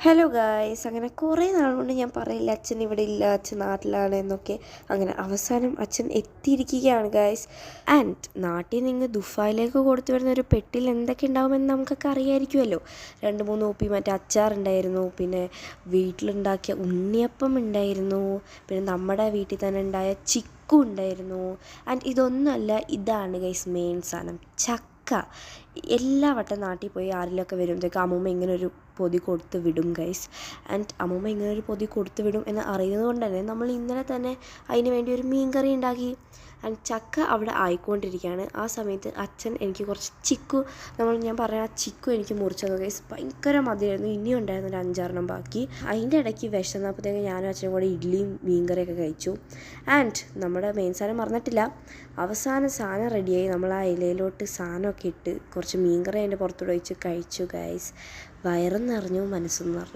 Hello guys, അങ്ങനെ കുറേ നാളുകൊണ്ട് ഞാൻ പറയില്ല അച്ഛൻ ഇവിടെ ഇല്ല, അച്ഛൻ നാട്ടിലാണ് എന്നൊക്കെ. അങ്ങനെ അവസാനം അച്ഛൻ എത്തിയിരിക്കുകയാണ് ഗായ്സ്. ആൻഡ് നാട്ടിൽ നിന്ന് ദുബായിലേക്ക് കൊടുത്തു വരുന്ന ഒരു പെട്ടിയിൽ എന്തൊക്കെ ഉണ്ടാകുമെന്ന് നമുക്കൊക്കെ അറിയാമായിരിക്കുമല്ലോ. 2-3 കുപ്പി മറ്റേ അച്ചാറുണ്ടായിരുന്നു, പിന്നെ വീട്ടിലുണ്ടാക്കിയ ഉണ്ണിയപ്പം ഉണ്ടായിരുന്നു, പിന്നെ നമ്മുടെ വീട്ടിൽ തന്നെ ഉണ്ടായ ചിക്കു ഉണ്ടായിരുന്നു. ആൻഡ് ഇതൊന്നുമല്ല, ഇതാണ് ഗൈസ് മെയിൻ സാധനം, ചക്ക. എല്ലാ വട്ടം നാട്ടിൽ പോയി ആരിലൊക്കെ വരുമ്പോഴത്തേക്ക് അമ്മൂമ്മ ഇങ്ങനെ ഒരു പൊതി കൊടുത്ത് വിടും ഗൈസ്. ആൻഡ് അമ്മൂമ്മ ഇങ്ങനെ ഒരു പൊതി കൊടുത്ത് വിടും എന്ന് അറിയുന്നത് കൊണ്ട് തന്നെ നമ്മൾ ഇന്നലെ തന്നെ അതിന് വേണ്ടി ഒരു മീൻ കറി ഉണ്ടാക്കി. ആൻഡ് ചക്ക അവിടെ ആയിക്കൊണ്ടിരിക്കുകയാണ്. ആ സമയത്ത് അച്ഛൻ എനിക്ക് കുറച്ച് ചിക്കു, ഞാൻ പറഞ്ഞ ആ ചിക്കു എനിക്ക് മുറിച്ചത് ഗൈസ്. ഭയങ്കര മധുരമായിരുന്നു. ഇനിയും ഉണ്ടായിരുന്നു ഒരു 5-6 ബാക്കി. അതിൻ്റെ ഇടയ്ക്ക് വിശന്നപ്പോഴത്തേക്ക് ഞാനും അച്ഛനും കൂടെ ഇഡ്ഡലിയും മീൻ കറിയൊക്കെ കഴിച്ചു. ആൻഡ് നമ്മുടെ മെയിൻ സാധനം മറന്നിട്ടില്ല, അവസാനം സാധനം റെഡിയായി. നമ്മൾ ആ ഇലയിലോട്ട് സാധനമൊക്കെ ഇട്ട് കുറച്ച് മീൻ കറി അതിൻ്റെ പുറത്തൂടെ ഒഴിച്ച് കഴിച്ചു ഗൈസ്. വയറും നിറഞ്ഞു, മനസ്സും നിറഞ്ഞു.